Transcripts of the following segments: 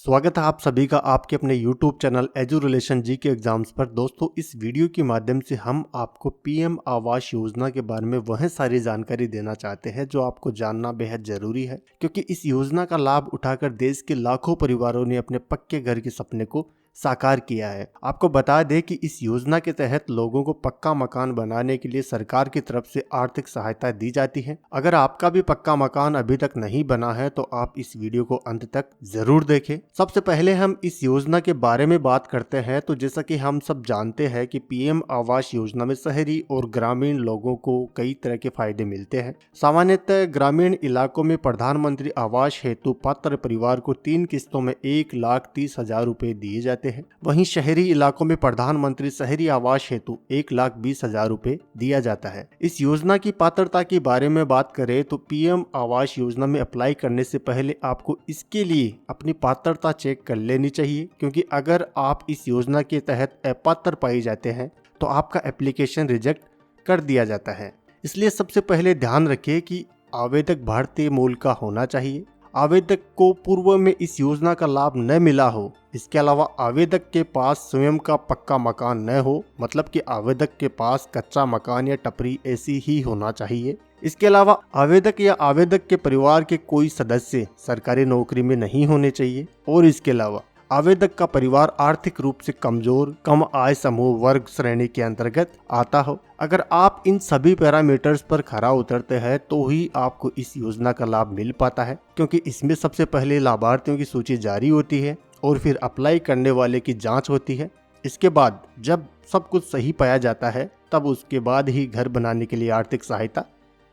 स्वागत है आप सभी का आपके अपने YouTube चैनल एजू रिलेशन जी के एग्जाम्स पर। दोस्तों, इस वीडियो के माध्यम से हम आपको पीएम आवास योजना के बारे में वह सारी जानकारी देना चाहते हैं जो आपको जानना बेहद जरूरी है, क्योंकि इस योजना का लाभ उठाकर देश के लाखों परिवारों ने अपने पक्के घर के सपने को साकार किया है। आपको बता दें कि इस योजना के तहत लोगों को पक्का मकान बनाने के लिए सरकार की तरफ से आर्थिक सहायता दी जाती है। अगर आपका भी पक्का मकान अभी तक नहीं बना है तो आप इस वीडियो को अंत तक जरूर देखें। सबसे पहले हम इस योजना के बारे में बात करते हैं। तो जैसा कि हम सब जानते हैं कि पीएम आवास योजना में शहरी और ग्रामीण लोगों को कई तरह के फायदे मिलते हैं। सामान्यतः ग्रामीण इलाकों में प्रधानमंत्री आवास हेतु पात्र परिवार को 3 किस्तों में 1,30,000 रुपए दिए जाते हैं। वहीं शहरी इलाकों में प्रधानमंत्री शहरी आवास हेतु 1,20,000 रुपए दिया जाता है। इस योजना की पात्रता के बारे में बात करें तो पीएम आवास योजना में अप्लाई करने से पहले आपको इसके लिए अपनी पात्रता चेक कर लेनी चाहिए, क्योंकि अगर आप इस योजना के तहत अपात्र पाए जाते हैं तो आपका एप्लीकेशन रिजेक्ट कर दिया जाता है। इसलिए सबसे पहले ध्यान रखिए कि आवेदक भारतीय मूल का होना चाहिए, आवेदक को पूर्व में इस योजना का लाभ न मिला हो, इसके अलावा आवेदक के पास स्वयं का पक्का मकान न हो, मतलब कि आवेदक के पास कच्चा मकान या टपरी ऐसी ही होना चाहिए। इसके अलावा आवेदक या आवेदक के परिवार के कोई सदस्य सरकारी नौकरी में नहीं होने चाहिए, और इसके अलावा आवेदक का परिवार आर्थिक रूप से कमजोर, कम आय समूह वर्ग श्रेणी के अंतर्गत आता हो। अगर आप इन सभी पैरामीटर्स पर खरा उतरते हैं तो ही आपको इस योजना का लाभ मिल पाता है, क्योंकि इसमें सबसे पहले लाभार्थियों की सूची जारी होती है और फिर अप्लाई करने वाले की जांच होती है। इसके बाद जब सब कुछ सही पाया जाता है तब उसके बाद ही घर बनाने के लिए आर्थिक सहायता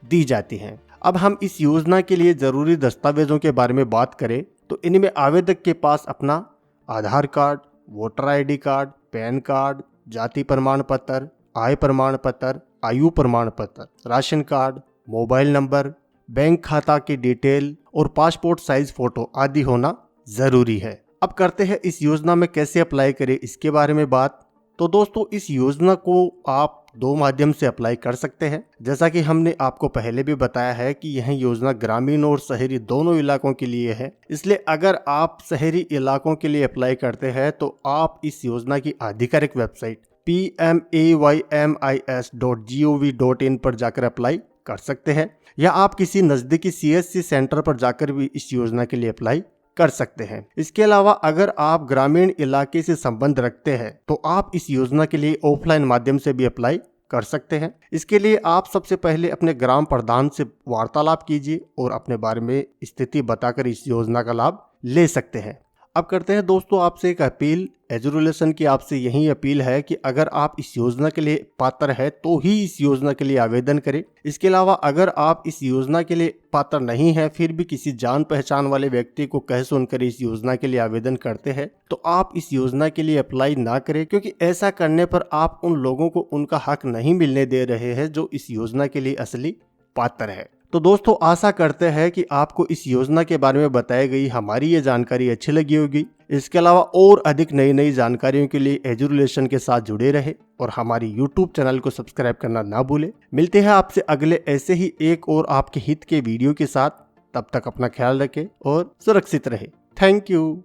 दी जाती है। अब हम इस योजना के लिए जरूरी दस्तावेजों के बारे में बात करें तो इनमें आवेदक के पास अपना Aadhaar card, voter ID card, PAN card, जाति प्रमाण पत्र, आय प्रमाण पत्र, आयु प्रमाण पत्र, ration card, mobile number, bank खाता की डिटेल और पासपोर्ट साइज फोटो आदि होना जरूरी है। अब करते हैं इस योजना में कैसे अप्लाई करें इसके बारे में बात। तो दोस्तों, इस योजना को आप 2 माध्यम से अप्लाई कर सकते हैं। जैसा कि हमने आपको पहले भी बताया है कि यह योजना ग्रामीण और शहरी दोनों इलाकों के लिए है। इसलिए अगर आप शहरी इलाकों के लिए अप्लाई करते हैं तो आप इस योजना की आधिकारिक वेबसाइट pmaymis.gov.in पर जाकर अप्लाई कर सकते हैं, या आप किसी नजदीकी CSC सेंटर पर जाकर भी इस योजना के लिए अप्लाई कर सकते हैं। इसके अलावा अगर आप ग्रामीण इलाके से संबंध रखते हैं तो आप इस योजना के लिए ऑफलाइन माध्यम से भी अप्लाई कर सकते हैं। इसके लिए आप सबसे पहले अपने ग्राम प्रधान से वार्तालाप कीजिए और अपने बारे में स्थिति बताकर इस योजना का लाभ ले सकते हैं। अब करते हैं दोस्तों आपसे एक अपील। एजू रिलेशन की आपसे यही अपील है कि अगर आप इस योजना के लिए पात्र है तो ही इस योजना के लिए आवेदन करें। इसके अलावा अगर आप इस योजना के लिए पात्र नहीं है फिर भी किसी जान पहचान वाले व्यक्ति को कह सुनकर इस योजना के लिए आवेदन करते हैं तो आप इस योजना के लिए अप्लाई ना करें, क्योंकि ऐसा करने पर आप उन लोगों को उनका हक नहीं मिलने दे रहे हैं जो इस योजना के लिए असली पात्र है। तो दोस्तों, आशा करते हैं कि आपको इस योजना के बारे में बताई गई हमारी ये जानकारी अच्छी लगी होगी। इसके अलावा और अधिक नई जानकारियों के लिए एजू रिलेशन के साथ जुड़े रहे और हमारी YouTube चैनल को सब्सक्राइब करना ना भूले। मिलते हैं आपसे अगले ऐसे ही एक और आपके हित के वीडियो के साथ। तब तक अपना ख्याल रखें और सुरक्षित रहे। Thank you.